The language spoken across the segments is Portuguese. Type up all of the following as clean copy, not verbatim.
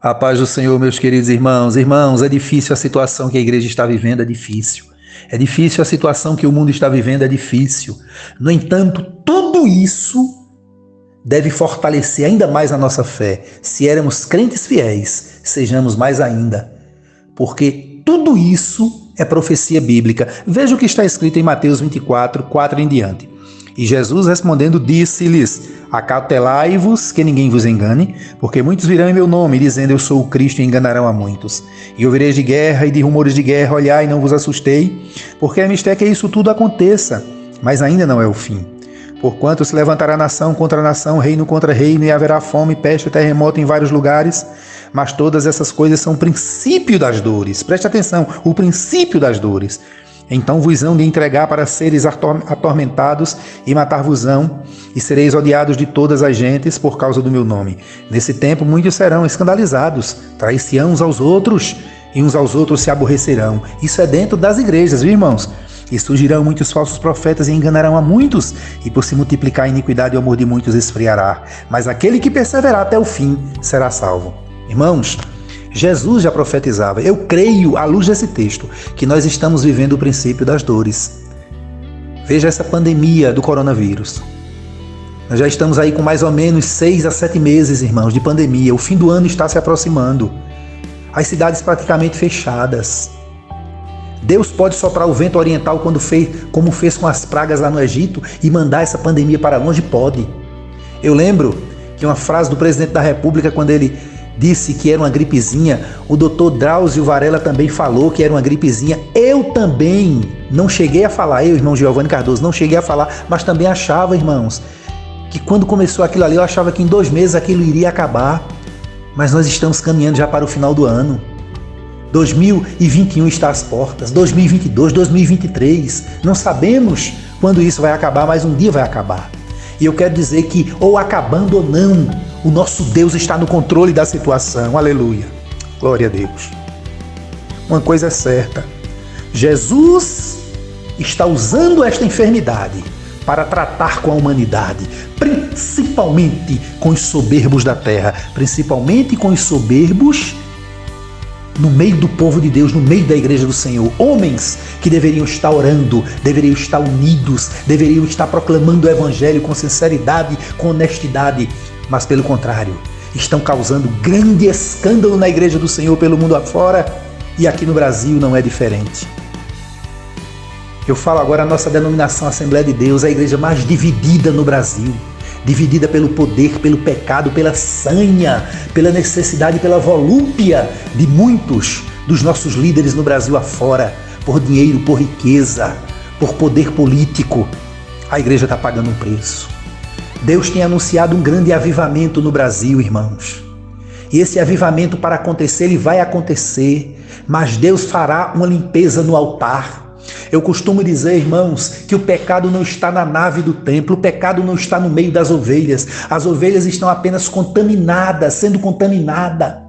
A paz do Senhor, meus queridos irmãos. Irmãos, é difícil a situação que a igreja está vivendo, é difícil. É difícil a situação que o mundo está vivendo, é difícil. No entanto, tudo isso deve fortalecer ainda mais a nossa fé. Se éramos crentes fiéis, sejamos mais ainda. Porque tudo isso é profecia bíblica. Veja o que está escrito em Mateus 24, 4 em diante. E Jesus respondendo disse-lhes: acautelai-vos que ninguém vos engane, porque muitos virão em meu nome, dizendo eu sou o Cristo, e enganarão a muitos. E ouvireis de guerra e de rumores de guerra, olhai e não vos assustei, porque é mister que isso tudo aconteça, mas ainda não é o fim. Porquanto se levantará nação contra nação, reino contra reino, e haverá fome, peste e terremoto em vários lugares, mas todas essas coisas são o princípio das dores. Preste atenção, o princípio das dores. Então vos hão de entregar para seres atormentados e matar-vos-ão, e sereis odiados de todas as gentes por causa do meu nome. Nesse tempo muitos serão escandalizados, trair-se-ão uns aos outros, e uns aos outros se aborrecerão. Isso é dentro das igrejas, viu, irmãos? E surgirão muitos falsos profetas e enganarão a muitos, e por se multiplicar a iniquidade o amor de muitos esfriará. Mas aquele que perseverar até o fim será salvo. Irmãos, Jesus já profetizava. Eu creio, à luz desse texto, que nós estamos vivendo o princípio das dores. Veja essa pandemia do coronavírus. Nós já estamos aí com mais ou menos 6 a 7 meses, irmãos, de pandemia. O fim do ano está se aproximando. As cidades praticamente fechadas. Deus pode soprar o vento oriental como fez com as pragas lá no Egito e mandar essa pandemia para longe? Pode. Eu lembro que uma frase do presidente da República, quando ele disse que era uma gripezinha, o doutor Drauzio Varela também falou que era uma gripezinha. Eu também não cheguei a falar, eu, irmão Giovanni Cardoso, não cheguei a falar, mas também achava, irmãos, que quando começou aquilo ali, eu achava que em 2 meses aquilo iria acabar. Mas nós estamos caminhando já para o final do ano. 2021 está às portas, 2022, 2023, não sabemos quando isso vai acabar, mas um dia vai acabar. E eu quero dizer que, ou acabando ou não, o nosso Deus está no controle da situação. Aleluia. Glória a Deus. Uma coisa é certa. Jesus está usando esta enfermidade para tratar com a humanidade, principalmente com os soberbos da terra, principalmente com os soberbos no meio do povo de Deus, no meio da igreja do Senhor. Homens que deveriam estar orando, deveriam estar unidos, deveriam estar proclamando o evangelho com sinceridade, com honestidade, mas pelo contrário, estão causando grande escândalo na igreja do Senhor pelo mundo afora, e aqui no Brasil não é diferente. Eu falo agora a nossa denominação Assembleia de Deus, a igreja mais dividida no Brasil. Dividida pelo poder, pelo pecado, pela sanha, pela necessidade, pela volúpia de muitos dos nossos líderes no Brasil afora, por dinheiro, por riqueza, por poder político. A igreja está pagando um preço. Deus tem anunciado um grande avivamento no Brasil, irmãos. E esse avivamento, para acontecer, ele vai acontecer, mas Deus fará uma limpeza no altar. Eu costumo dizer, irmãos, que o pecado não está na nave do templo, o pecado não está no meio das ovelhas. As ovelhas estão apenas contaminadas, sendo contaminadas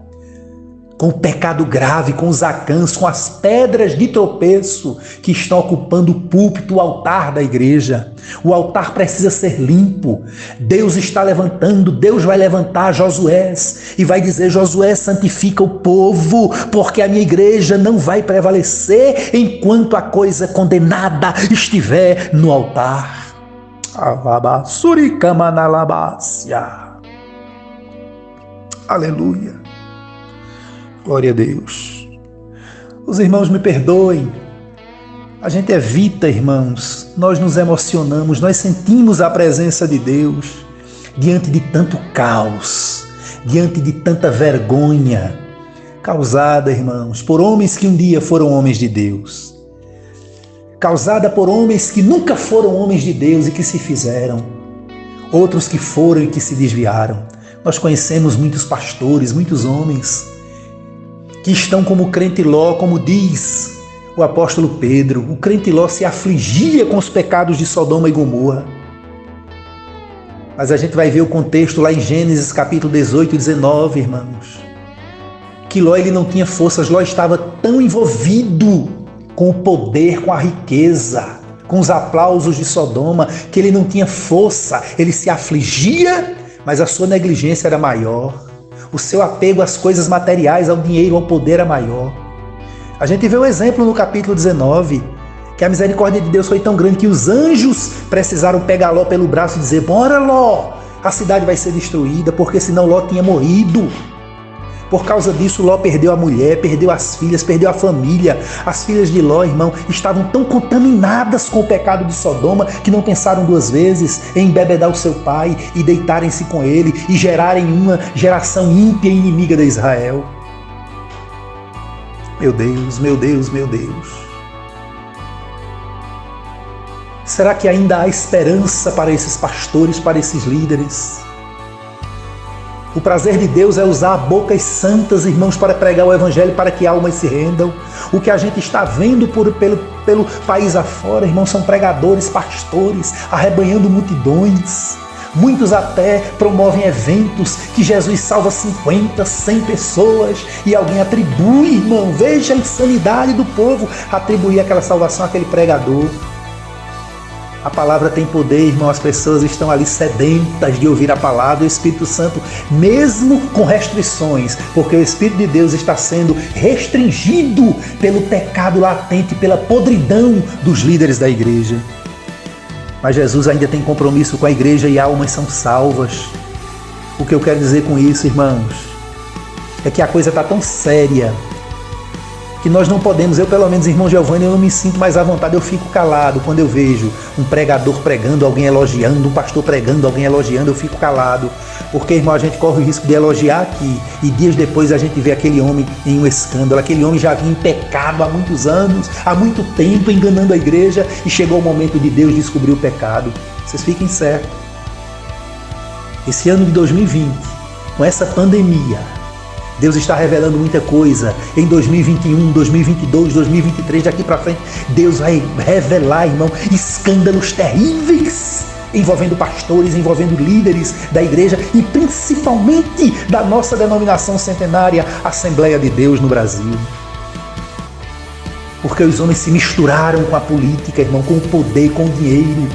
com o pecado grave, com os acãs, com as pedras de tropeço que estão ocupando o púlpito, o altar da igreja. O altar precisa ser limpo. Deus está levantando, Deus vai levantar Josué e vai dizer: Josué, santifica o povo, porque a minha igreja não vai prevalecer enquanto a coisa condenada estiver no altar. Aleluia. Glória a Deus. Os irmãos me perdoem. A gente evita, irmãos, nós nos emocionamos, nós sentimos a presença de Deus diante de tanto caos, diante de tanta vergonha causada, irmãos, por homens que um dia foram homens de Deus, causada por homens que nunca foram homens de Deus e que se fizeram, outros que foram e que se desviaram. Nós conhecemos muitos pastores, muitos homens que estão como o crente Ló, como diz o apóstolo Pedro. O crente Ló se afligia com os pecados de Sodoma e Gomorra. Mas a gente vai ver o contexto lá em Gênesis capítulo 18 e 19, irmãos. Que Ló, ele não tinha forças, Ló estava tão envolvido com o poder, com a riqueza, com os aplausos de Sodoma, que ele não tinha força, ele se afligia, mas a sua negligência era maior. O seu apego às coisas materiais, ao dinheiro, ao poder é maior. A gente vê um exemplo no capítulo 19, que a misericórdia de Deus foi tão grande que os anjos precisaram pegar Ló pelo braço e dizer: bora, Ló, a cidade vai ser destruída, porque senão Ló tinha morrido. Por causa disso, Ló perdeu a mulher, perdeu as filhas, perdeu a família. As filhas de Ló, irmão, estavam tão contaminadas com o pecado de Sodoma que não pensaram duas vezes em embebedar o seu pai e deitarem-se com ele e gerarem uma geração ímpia e inimiga de Israel. Meu Deus, meu Deus, meu Deus. Será que ainda há esperança para esses pastores, para esses líderes? O prazer de Deus é usar bocas santas, irmãos, para pregar o Evangelho, para que almas se rendam. O que a gente está vendo pelo país afora, irmãos, são pregadores, pastores, arrebanhando multidões. Muitos até promovem eventos que Jesus salva 50, 100 pessoas e alguém atribui, irmão, veja a insanidade do povo, atribuir aquela salvação àquele pregador. A palavra tem poder, irmão, as pessoas estão ali sedentas de ouvir a palavra. O Espírito Santo, mesmo com restrições, porque o Espírito de Deus está sendo restringido pelo pecado latente, pela podridão dos líderes da igreja. Mas Jesus ainda tem compromisso com a igreja e almas são salvas. O que eu quero dizer com isso, irmãos, é que a coisa está tão séria que nós não podemos, eu pelo menos, irmão Giovanni, eu não me sinto mais à vontade, eu fico calado quando eu vejo um pregador pregando, alguém elogiando, um pastor pregando, alguém elogiando, eu fico calado, porque, irmão, a gente corre o risco de elogiar aqui e dias depois a gente vê aquele homem em um escândalo, aquele homem já vinha em pecado há muitos anos, há muito tempo, enganando a igreja, e chegou o momento de Deus descobrir o pecado. Vocês fiquem certos. Esse ano de 2020, com essa pandemia, Deus está revelando muita coisa. Em 2021, 2022, 2023, daqui para frente, Deus vai revelar, irmão, escândalos terríveis envolvendo pastores, envolvendo líderes da igreja e principalmente da nossa denominação centenária, Assembleia de Deus no Brasil. Porque os homens se misturaram com a política, irmão, com o poder, com o dinheiro.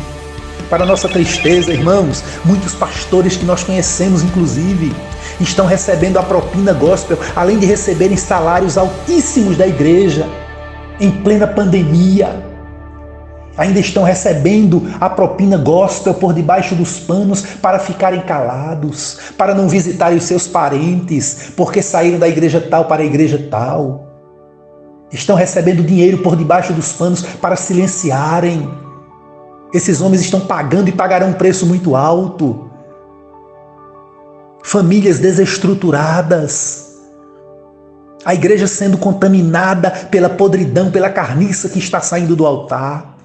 Para nossa tristeza, irmãos, muitos pastores que nós conhecemos, inclusive, estão recebendo a propina gospel, além de receberem salários altíssimos da igreja, em plena pandemia. Ainda estão recebendo a propina gospel por debaixo dos panos para ficarem calados, para não visitarem os seus parentes, porque saíram da igreja tal para a igreja tal. Estão recebendo dinheiro por debaixo dos panos para silenciarem. Esses homens estão pagando e pagarão um preço muito alto. Famílias desestruturadas, a igreja sendo contaminada pela podridão, pela carniça que está saindo do altar.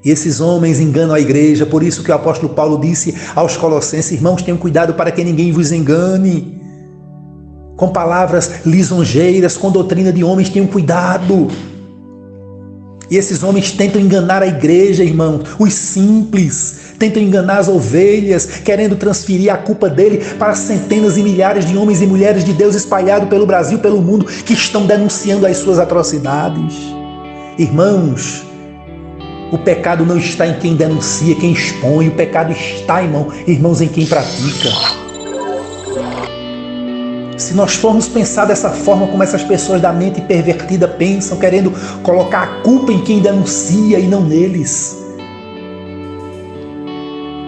E esses homens enganam a igreja, por isso que o apóstolo Paulo disse aos Colossenses: irmãos, tenham cuidado para que ninguém vos engane. Com palavras lisonjeiras, com doutrina de homens, tenham cuidado. E esses homens tentam enganar a igreja, irmão, os simples, tentam enganar as ovelhas, querendo transferir a culpa dele para centenas e milhares de homens e mulheres de Deus espalhados pelo Brasil, pelo mundo, que estão denunciando as suas atrocidades. Irmãos, o pecado não está em quem denuncia, quem expõe, o pecado está, irmãos, em quem pratica. Se nós formos pensar dessa forma como essas pessoas da mente pervertida pensam, querendo colocar a culpa em quem denuncia e não neles,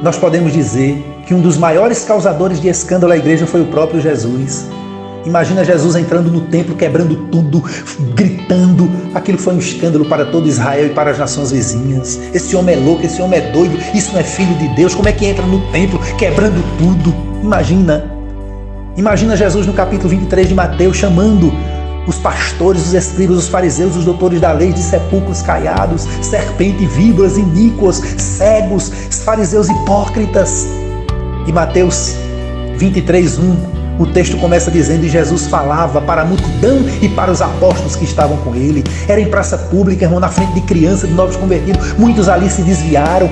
nós podemos dizer que um dos maiores causadores de escândalo à igreja foi o próprio Jesus. Imagina Jesus entrando no templo, quebrando tudo, gritando. Aquilo foi um escândalo para todo Israel e para as nações vizinhas. Esse homem é louco, esse homem é doido, isso não é filho de Deus. Como é que entra no templo quebrando tudo? Imagina Jesus no capítulo 23 de Mateus chamando os pastores, os escribas, os fariseus, os doutores da lei de sepulcros caiados, serpentes, víboras, iníquos, cegos, fariseus hipócritas. E Mateus 23:1, o texto começa dizendo: e Jesus falava para a multidão e para os apóstolos que estavam com ele. Era em praça pública, irmão, na frente de crianças, de novos convertidos. Muitos ali se desviaram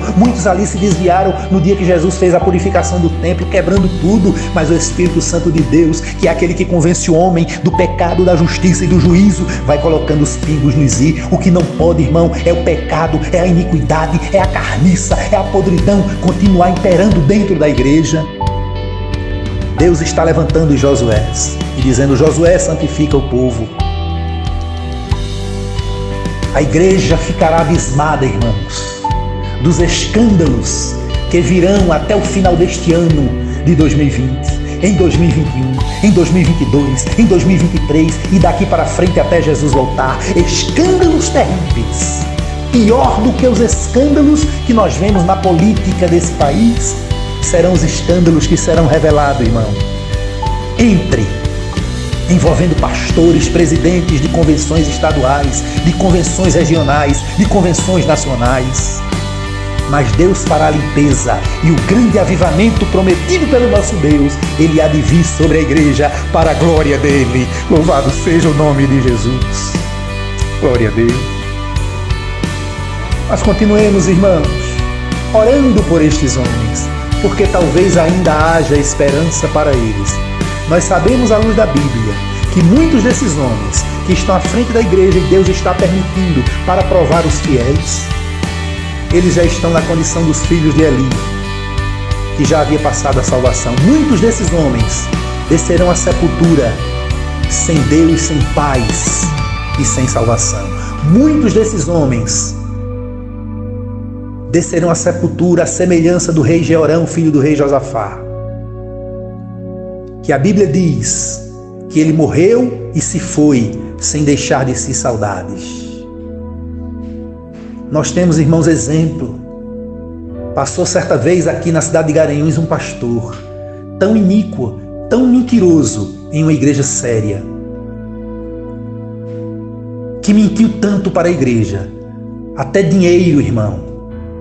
no dia que Jesus fez a purificação do templo, quebrando tudo. Mas o Espírito Santo de Deus, que é aquele que convence o homem do pecado, da justiça e do juízo, vai colocando os pingos nos i. O que não pode, irmão, é o pecado, é a iniquidade, é a carniça, é a podridão continuar imperando dentro da igreja. Deus está levantando os Josués e dizendo: Josué, santifica o povo. A igreja ficará abismada, irmãos, dos escândalos que virão até o final deste ano de 2020, em 2021, em 2022, em 2023 e daqui para frente até Jesus voltar. Escândalos terríveis, pior do que os escândalos que nós vemos na política desse país, serão os escândalos que serão revelados, irmão, envolvendo pastores, presidentes de convenções estaduais, de convenções regionais, de convenções nacionais. Mas Deus fará a limpeza e o grande avivamento prometido pelo nosso Deus, ele há de vir sobre a igreja para a glória dele. Louvado seja o nome de Jesus. Glória a Deus. Mas continuemos, irmãos, orando por estes homens, porque talvez ainda haja esperança para eles. Nós sabemos, à luz da Bíblia, que muitos desses homens que estão à frente da igreja e Deus está permitindo para provar os fiéis, eles já estão na condição dos filhos de Eli, que já havia passado a salvação. Muitos desses homens descerão à sepultura sem Deus, sem paz e sem salvação. Muitos desses homens descerão à sepultura à semelhança do rei Jeorão, filho do rei Josafá, que a Bíblia diz que ele morreu e se foi sem deixar de si saudades. Nós temos, irmãos, exemplo. Passou certa vez aqui na cidade de Garanhuns um pastor tão iníquo, tão mentiroso em uma igreja séria, que mentiu tanto para a igreja, até dinheiro, irmão,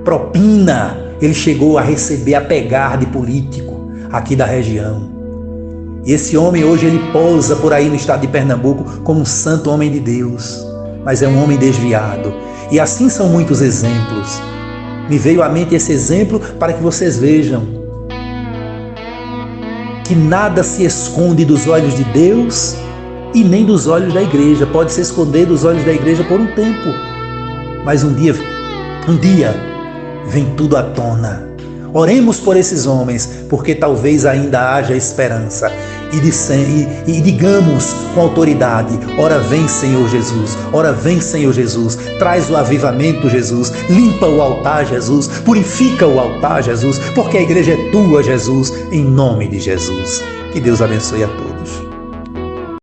propina, ele chegou a receber, a pegar de político aqui da região. E esse homem hoje ele posa por aí no estado de Pernambuco como um santo homem de Deus, mas é um homem desviado. E assim são muitos exemplos. Me veio à mente esse exemplo para que vocês vejam que nada se esconde dos olhos de Deus e nem dos olhos da igreja. Pode se esconder dos olhos da igreja por um tempo, mas um dia vem tudo à tona. Oremos por esses homens, porque talvez ainda haja esperança. E digamos com autoridade: ora vem, Senhor Jesus, ora vem, Senhor Jesus, traz o avivamento, Jesus, limpa o altar, Jesus, purifica o altar, Jesus, porque a igreja é tua, Jesus, em nome de Jesus. Que Deus abençoe a todos.